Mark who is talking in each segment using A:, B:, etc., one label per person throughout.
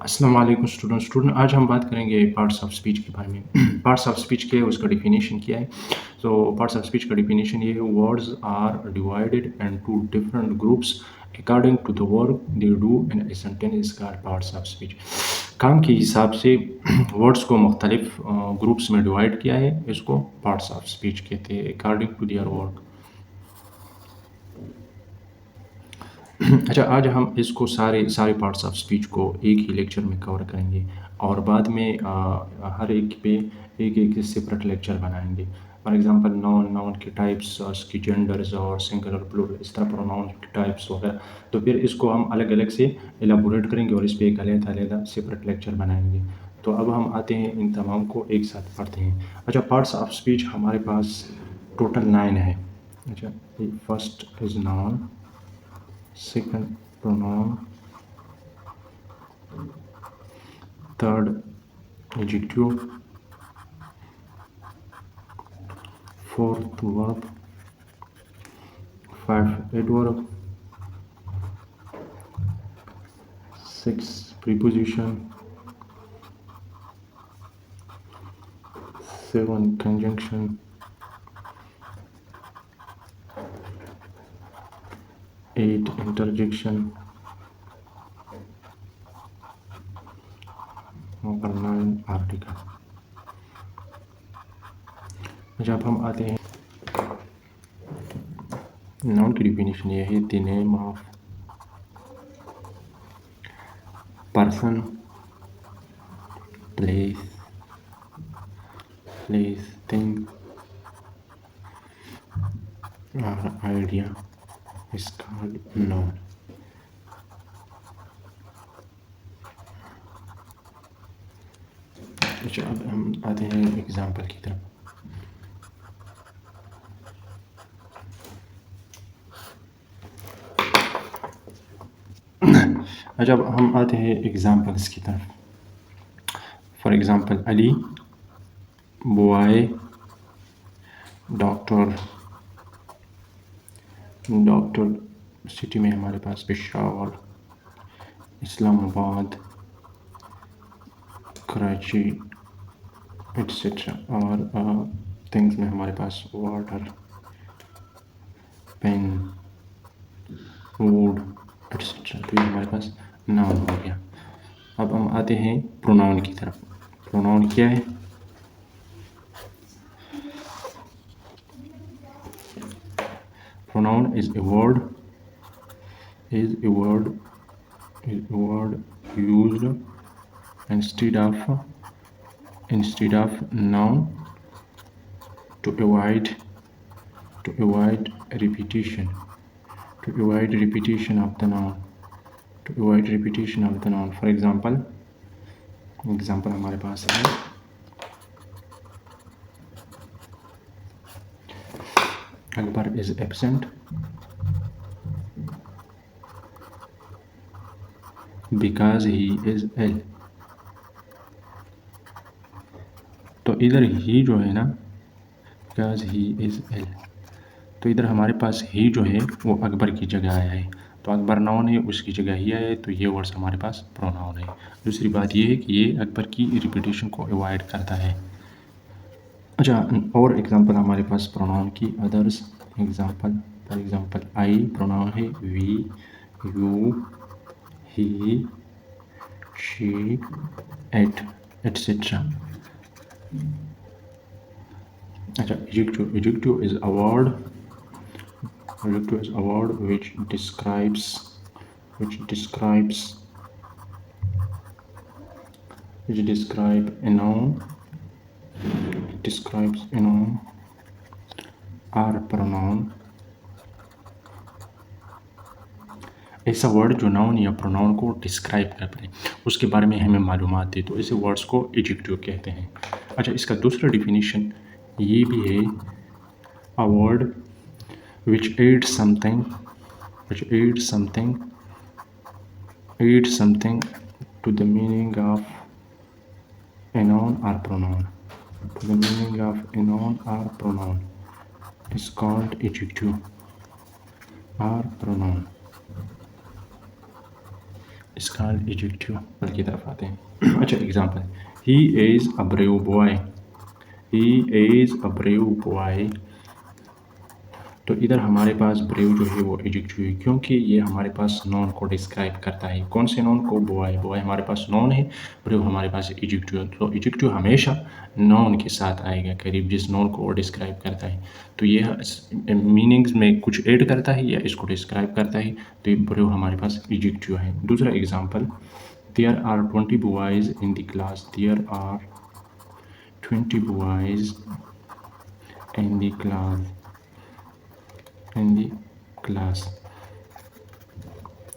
A: अस्सलाम वालेकुम स्टूडेंट आज हम बात करेंगे पार्ट्स ऑफ स्पीच के बारे में। पार्ट्स ऑफ स्पीच क्या है, उसका डेफिनेशन क्या है। तो पार्ट्स ऑफ स्पीच का डेफिनेशन ये है, words are divided into different groups according to the work they do in a sentence is called parts of speech. काम के हिसाब से वर्ड्स को मुख्तलिफ ग्रुप्स में डिवाइड किया है, इसको पार्ट्स ऑफ स्पीच कहते हैं अकॉर्डिंग टू देयर वर्क। अच्छा, आज हम इसको सारे सारे पार्ट्स ऑफ स्पीच को एक ही लेक्चर में कवर करेंगे और बाद में हर एक पे एक एक सेपरेट लेक्चर बनाएंगे। फॉर एग्जांपल नाउन, नाउन के टाइप्स, उसकी जेंडर्स और सिंगुलर प्लूरल, इस तरह प्रोनाउन के टाइप्स वगैरह। तो फिर इसको हम अलग अलग से एलाबोरेट करेंगे और इस पे एक अलग-अलग सेपरेट लेक्चर बनाएंगे। तो अब हम आते हैं, इन तमाम को एक साथ पढ़ते हैं। अच्छा, पार्ट्स ऑफ स्पीच हमारे पास टोटल 9 है। अच्छा, first is noun, second pronoun, third adjective, fourth verb, five adverb, six preposition, seven conjunction, eight interjection, और 9 आर्टिकल। जब हम आते हैं नाउन की डिफिनेशन, ये है the name of person, place, thing और आइडिया is called noun। अच्छा, अब हम आते हैं एग्जाम्पल की तरफ। अच्छा, अब हम आते हैं एग्जाम्पल्स की तरफ। For example Ali, boy, doctor. Doctor city में हमारे पास पेशावर, इस्लामाबाद, कराची एट्सेट्रा। और थिंग्स में हमारे पास वाटर, पेन, वुड एट्सेट्रा। तो ये हमारे पास नाउन हो गया। अब हम आते हैं प्रोनाउन की तरफ। प्रोनाउन क्या है? Pronoun is a word used instead of noun to avoid repetition of the noun। For example हमारे पास है Akbar is absent because he is ill। तो इधर ही जो है ना, because he is ill, तो इधर हमारे पास ही जो है वो अकबर की जगह आया है। तो अकबर नाउन है, उसकी जगह ही आया है, तो ये वर्ड्स हमारे पास प्रोनाउन है। दूसरी बात ये है कि ये अकबर की रिपीटेशन को अवॉइड करता है। अच्छा, और एग्जांपल हमारे पास प्रोनाउन की others example. For example I pronoun है we, you, he, she, et et cetera. अच्छा, adjective is a word which describes a noun, or pronoun। ऐसा वर्ड जो नाउन या प्रोनाउन को डिस्क्राइब कर पाए, उसके बारे में हमें मालूमात दे, तो ऐसे वर्ड्स को एडजेक्टिव कहते हैं। अच्छा, इसका दूसरा डिफिनीशन ये भी है, a word which adds something to the meaning of a noun or pronoun is called adjective or pronoun। Is called adjective. बल की तरफ आते हैं। अच्छा example, he is a brave boy, he is a brave boy. तो इधर हमारे पास brave जो है वो एडजेक्टिव है, क्योंकि ये हमारे पास नॉन को डिस्क्राइब करता है। कौन से नॉन को? बॉय। बॉय हमारे पास नॉन है, ब्रेव हमारे पास एडजेक्टिव है। तो एडजेक्टिव हमेशा नॉन के साथ आएगा, करीब जिस नॉन को वो डिस्क्राइब करता है। तो ये मीनिंग्स में कुछ ऐड करता है या इसको डिस्क्राइब करता है, तो ये ब्रेव हमारे पास एडजेक्टिव है। दूसरा example, there are 20 boys in the class, there are 20 boys in the class, in the class.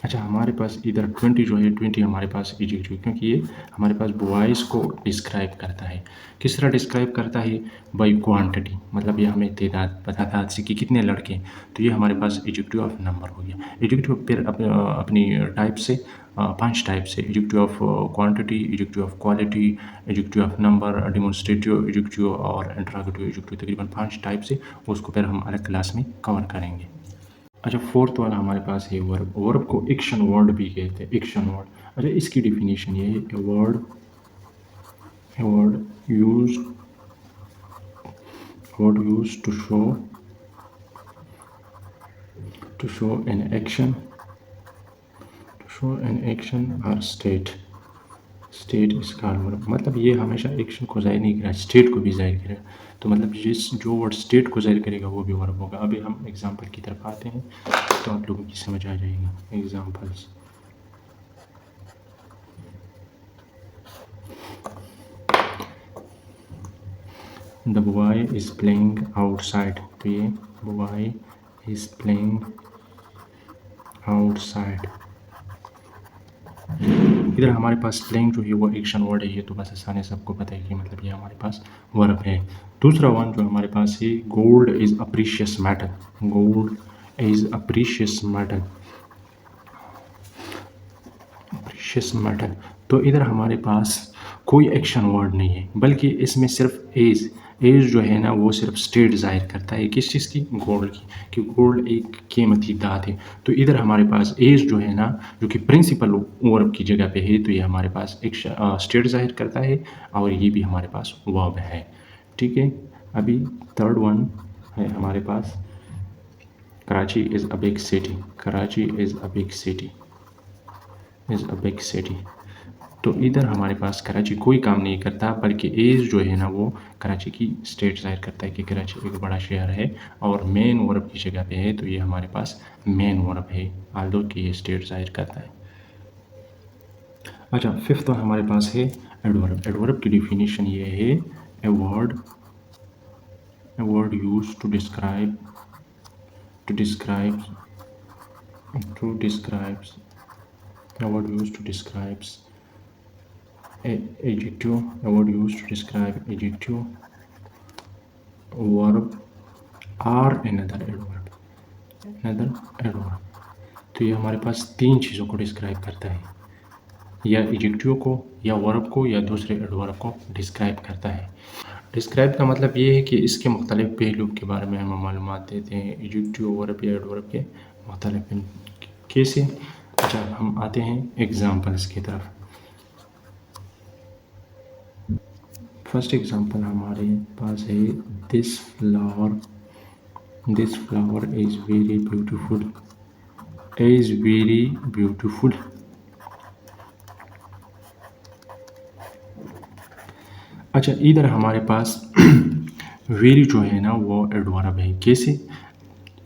A: अच्छा हमारे पास इधर 20 जो है, 20 हमारे पास एडजेक्टिव, क्योंकि ये हमारे पास बॉयज़ को डिस्क्राइब करता है। किस तरह डिस्क्राइब करता है? बाय क्वांटिटी, मतलब ये हमें तादाद बताता है कि कितने लड़के हैं। तो ये हमारे पास एडजेक्टिव ऑफ नंबर हो गया। एडजेक्टिव फिर अपनी टाइप से 5 टाइप से, adjective of quantity, adjective of quality, adjective of number, demonstrative adjective और इंटरोगेटिव एडजेक्टिव, तकरीबन 5 टाइप से। उसको फिर हम अलग क्लास में कवर करेंगे। अच्छा फोर्थ वाला हमारे पास है वर्ब। वर्ब को एक्शन वर्ड भी कहते हैं, एक्शन वर्ड। अच्छा इसकी डिफिनीशन ये है, a word use, word use to show an action, to show an action और state, state is called verb. मतलब ये हमेशा एक्शन को जाहिर नहीं करेगा, स्टेट को भी जाहिर करेगा। तो मतलब जिस जो वर्ड स्टेट को जाहिर करेगा वो भी वर्ब होगा। अभी हम एग्जांपल की तरफ आते हैं तो आप लोगों की समझ आ जाएगी। Examples, the boy is playing outside. तो ये बॉय इज़ प्लेइंग आउटसाइड। इधर हमारे पास प्लेइंग जो है वो एक्शन वर्ड है, ये तो बस आसानी से सबको पता है कि मतलब ये हमारे पास वर्ब है। दूसरा वन जो हमारे पास है, gold is a precious metal, gold is a precious metal, precious metal. तो इधर हमारे पास कोई एक्शन वर्ड नहीं है, बल्कि इसमें सिर्फ एज, एज जो है ना वो सिर्फ स्टेट जाहिर करता है। किस चीज़ की? गोल्ड की, कि गोल्ड एक कीमती धात है। तो इधर हमारे पास एज जो है ना, जो कि प्रिंसिपल वर्ब की जगह पे है, तो ये हमारे पास एक स्टेट जाहिर करता है, और ये भी हमारे पास वर्ब है। ठीक है। अभी थर्ड वन है हमारे पास, Karachi is a big city, Karachi is a big city, is a big city. तो इधर हमारे पास कराची कोई काम नहीं करता, बल्कि एज जो है ना वो कराची की स्टेट जाहिर करता है कि कराची एक बड़ा शहर है, और मेन वर्ब की जगह पे है, तो ये हमारे पास मेन वर्ब है, आल्दो कि ये स्टेट जाहिर करता है। अच्छा फिफ्थ वन हमारे पास है एडवर्ब। एडवर्ब की डिफिनीशन ये है, a word, a word use to describe, to describe, to describes, a word used to describes a adjective, a word used to describe adjective, verb or another adverb, another adverb। तो ये हमारे पास तीन चीज़ों को describe करता है, या adjective को, या वर्ब को, या दूसरे एडवर्ब को डिस्क्राइब करता है। डिस्क्राइब का मतलब ये है कि इसके मुख्तलिफ पहलू के बारे में हम मालूमात देते हैं, एडजेक्टिव वर्ब या एडवर्ब के मुख्तलिफ पहलू। कैसे? अच्छा हम आते हैं एग्जाम्पल्स की तरफ। फर्स्ट एग्जाम्पल हमारे पास है, this flower, this flower is very beautiful, is very beautiful. अच्छा इधर हमारे पास वेरी जो है ना वो एडवर्ब है। कैसे?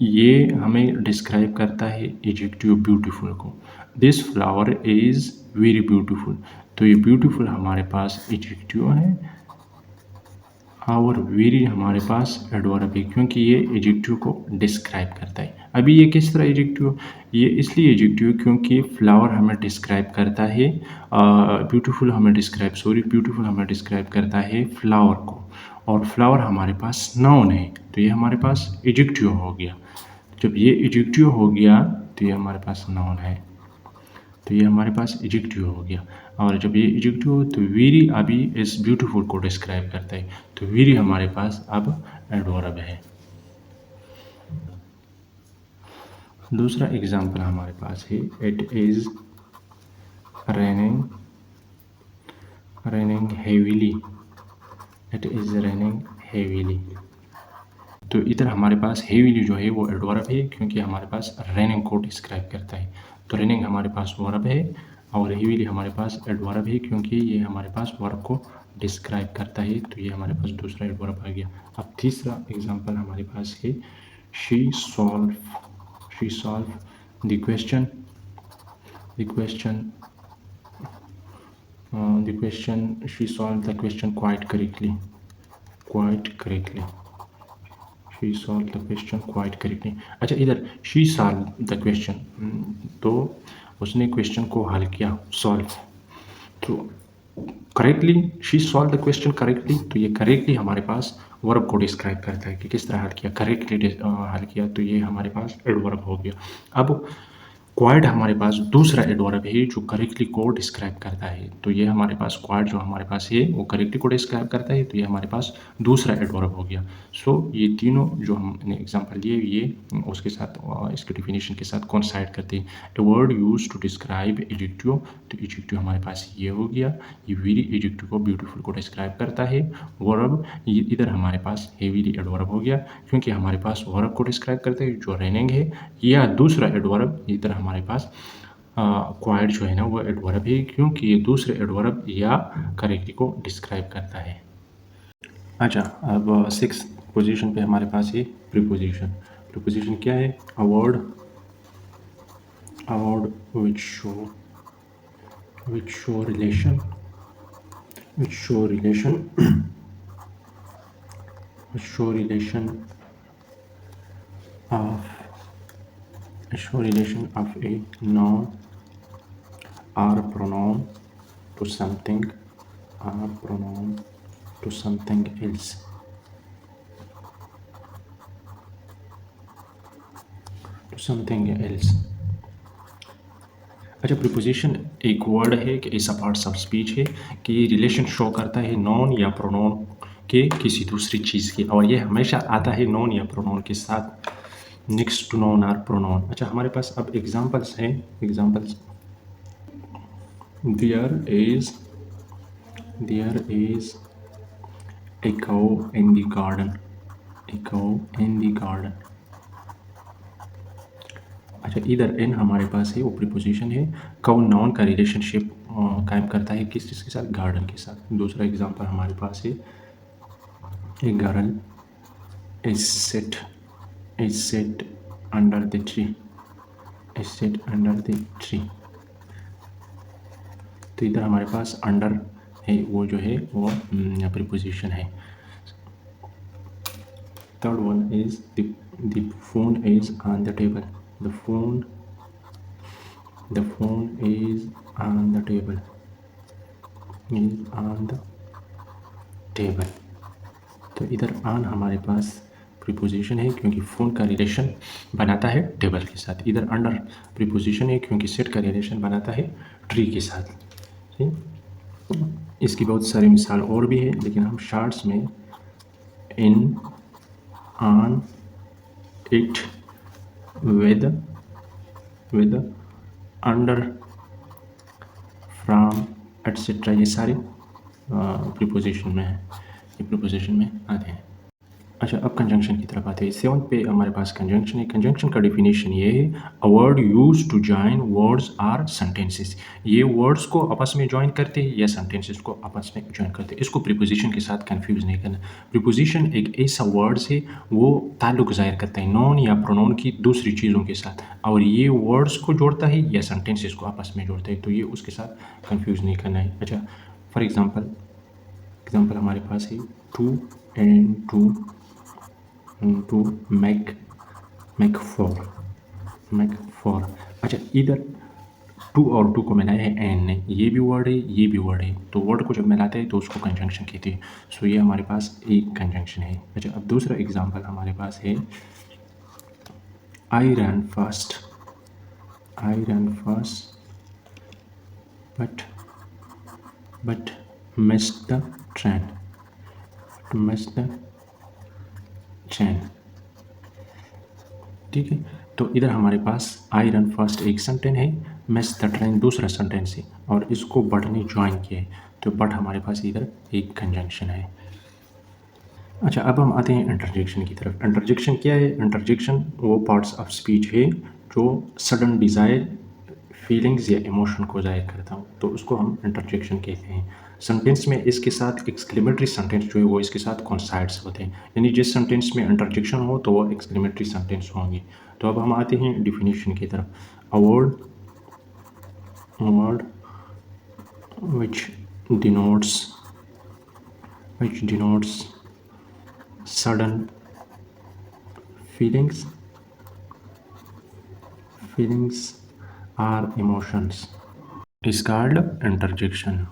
A: ये हमें डिस्क्राइब करता है एडजेक्टिव ब्यूटीफुल को। This flower is very beautiful, तो ये ब्यूटीफुल हमारे पास एडजेक्टिव है, और वेरी हमारे पास एडवर्ब है, क्योंकि ये एडजेक्टिव को डिस्क्राइब करता है। अभी ये किस तरह एडजेक्टिव? ये इसलिए एडजेक्टिव क्योंकि फ्लावर हमें डिस्क्राइब करता है, ब्यूटीफुल हमें डिस्क्राइब, सॉरी ब्यूटीफुल हमें डिस्क्राइब करता है फ्लावर को, और फ्लावर हमारे पास नाउन है, तो ये हमारे पास एडजेक्टिव हो गया। जब ये एडजेक्टिव हो गया तो ये हमारे पास नाउन है, तो ये हमारे पास एडजेक्टिव हो गया। और जब ये एडजेक्टिव हो तो वेरी अभी इस ब्यूटीफुल को डिस्क्राइब करता है, तो वेरी हमारे पास अब एडवर्ब है। दूसरा एग्जाम्पल हमारे पास है, it is raining heavily, it is raining heavily। तो इधर हमारे पास हेवीली जो है वो एडवर्ब है क्योंकि हमारे पास रेनिंग को डिस्क्राइब करता है। तो रेनिंग हमारे पास वर्ब है और हेवीली हमारे पास एडवर्ब है क्योंकि ये हमारे पास वर्ब को डिस्क्राइब करता है। तो ये हमारे पास दूसरा एडवर्ब आ गया। अब तीसरा एग्जांपल हमारे पास है she solve the question she solve the question quite correctly. She solve the question quite correctly. अच्छा, इधर शी सॉल्व द क्वेश्चन, तो उसने क्वेश्चन को हल किया, सॉल्व। तो correctly, she solve the question correctly, तो ये करेक्टली हमारे पास वर्ब को डिस्क्राइब करता है कि किस तरह हल किया, करेक्टली हल किया। तो ये हमारे पास एडवर्ब हो गया। अब क्वाइट हमारे पास दूसरा एडवर्ब है जो करेक्टली को डिस्क्राइब करता है। तो ये हमारे पास क्वाइट जो हमारे पास है वो करेक्टली को डिस्क्राइब करता है। तो ये हमारे पास दूसरा एडवर्ब हो गया। सो ये तीनों जो हमने एग्जांपल दिए ये उसके साथ इसके डिफिनेशन के साथ कॉन्साइड करते हैं। A word use to describe adjective, तो एडजेक्टिव हमारे पास ये हो गया। ये वेरी एडजेक्टिव को ब्यूटीफुल को डिस्क्राइब करता है। वर्ब इधर हमारे पास हेवीली एडवर्ब हो गया क्योंकि हमारे पास वर्ब को डिस्क्राइब करते हैं जो रेनिंग है, या दूसरा एडवर्ब इधर हमारे पास क्वाइट जो है ना वो एडवर्ब है क्योंकि ये दूसरे एडवर्ब या करेक्टली को डिस्क्राइब करता है। अच्छा, अब 6th पोजीशन पे हमारे पास ये प्रीपोजिशन। प्रीपोजिशन क्या है? A word which show relation which show relation of a noun or pronoun to something else। अच्छा, प्रीपोजिशन एक वर्ड है कि ऐसा पार्ट्स ऑफ स्पीच है कि ये रिलेशन शो करता है नॉन या प्रोनाउन के किसी दूसरी चीज़ के, और ये हमेशा आता है नॉन या प्रोनाउन के साथ, नेक्स्ट टू नॉन और प्रोनाउन। अच्छा, हमारे पास अब एग्जांपल्स हैं। Examples, there is a cow in the garden। अच्छा, इधर इन हमारे पास है वो प्रीपोजिशन है। काउ नाउन का रिलेशनशिप कायम करता है किस चीज़ के साथ? गार्डन के साथ। दूसरा एग्जांपल हमारे पास है a girl is set under the tree. तो इधर हमारे पास अंडर है वो जो है वो प्रीपोजिशन है। Third one is the phone is on the table. The phone is on the table। तो इधर ऑन हमारे पास प्रीपोजिशन है क्योंकि फ़ोन का रिलेशन बनाता है टेबल के साथ। इधर अंडर प्रीपोजिशन है क्योंकि सेट का रिलेशन बनाता है ट्री के साथ। ठीक, इसकी बहुत सारी मिसाल और भी है लेकिन हम शॉर्ट्स में in, on, it, with, under, from, etc. ये सारे प्रीपोजिशन में है, ये प्रीपोजिशन में आते हैं। अच्छा, अब कंजंक्शन की तरफ आते हैं। 7th पे हमारे पास कंजंक्शन है। कंजंक्शन का डिफिनेशन ये है, a word use to join words or sentences. ये वर्ड्स को आपस में जॉइन करते हैं या सेंटेंसेस को आपस में जॉइन करते हैं। इसको प्रीपोजिशन के साथ कंफ्यूज नहीं करना। प्रीपोजिशन एक ऐसा वर्ड्स है वो ताल्लुक ज़ाहिर करता है नॉन या प्रोनाउन की दूसरी चीज़ों के साथ, और ये वर्ड्स को जोड़ता है या सेंटेंसेस को आपस में जोड़ता है, तो ये उसके साथ कंफ्यूज नहीं करना है। अच्छा, फॉर एग्जाम्पल हमारे पास है two and two make four. अच्छा, इधर टू और टू को मिलाया है एंड ने, ये भी वर्ड है ये भी वर्ड है, तो वर्ड को जब मिलाते हैं तो उसको कंजंक्शन कहते हैं। सो ये हमारे पास एक कंजंक्शन है। अच्छा, अब दूसरा एग्जांपल हमारे पास है I run fast but missed the train. ठीक है, तो इधर हमारे पास आई रन फर्स्ट एक सेंटेंस है, मिस द ट्रेन दूसरा सेंटेंस है और इसको बट ने जॉइन किया है, तो बट हमारे पास इधर एक कंजंक्शन है। अच्छा, अब हम आते हैं इंटरजेक्शन की तरफ। इंटरजेक्शन क्या है? इंटरजेक्शन वो पार्ट्स ऑफ स्पीच है जो सडन डिज़ायर, फीलिंग्स या इमोशन को ज़ाहिर करता हूँ, तो उसको हम इंटरजेक्शन कहते हैं। सेंटेंस में इसके साथ एक्सक्लेमेटरी सेंटेंस जो है वो इसके साथ कॉन्साइड्स होते हैं, यानी जिस सेंटेंस में इंटरजेक्शन हो तो वो एक्सक्लेमेटरी सेंटेंस होंगे। तो अब हम आते हैं डिफिनीशन की तरफ। A word which denotes which denotes sudden feelings feelings or emotions is called interjection.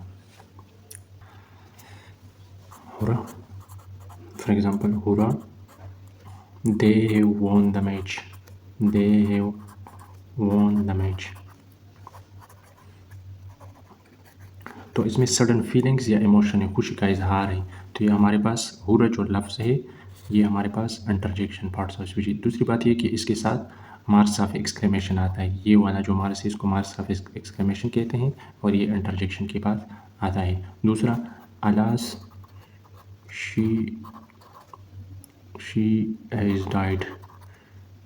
A: Hurrah! For example, hurrah! They have won the match. They have won the match. तो इसमें सडन फीलिंग्स या emotion है, खुशी का इजहार है, तो ये हमारे पास हुर्रा जो लफ्ज़ है ये हमारे पास इंटरजेक्शन पार्ट्स ऑफ स्पीच है। दूसरी बात ये कि इसके साथ मार्क्स ऑफ एक्सक्लेमेशन आता है, ये वाला जो मार्क्स है इसको मार्क्स ऑफ एक्सक्लेमेशन कहते हैं और ये इंटरजेक्शन के पास आता है। दूसरा, alas she she has died,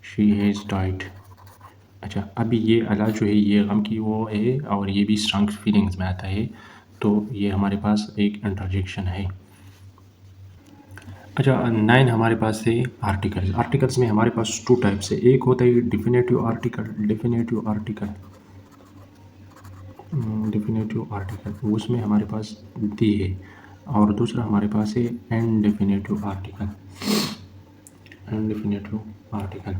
A: she has died. अच्छा, अभी ये अला जो है ये गम की वो है और ये भी स्ट्रॉन्ग फीलिंग्स में आता है, तो ये हमारे पास एक इंटरजेक्शन है। अच्छा, 9 हमारे पास है आर्टिकल्स। आर्टिकल्स में हमारे पास 2 टाइप्स है, एक होता है डिफिनेटिव आर्टिकल, डिफिनेटिव आर्टिकल उसमें हमारे पास दी है, और दूसरा हमारे पास है इनडेफिनेटिव आर्टिकल, इनडेफिनेटिव आर्टिकल।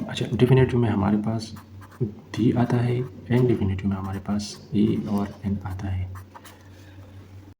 A: अच्छा, डिफिनेटिव में हमारे पास दी आता है, इनडेफिनेटिव में हमारे पास ए और एन आता है।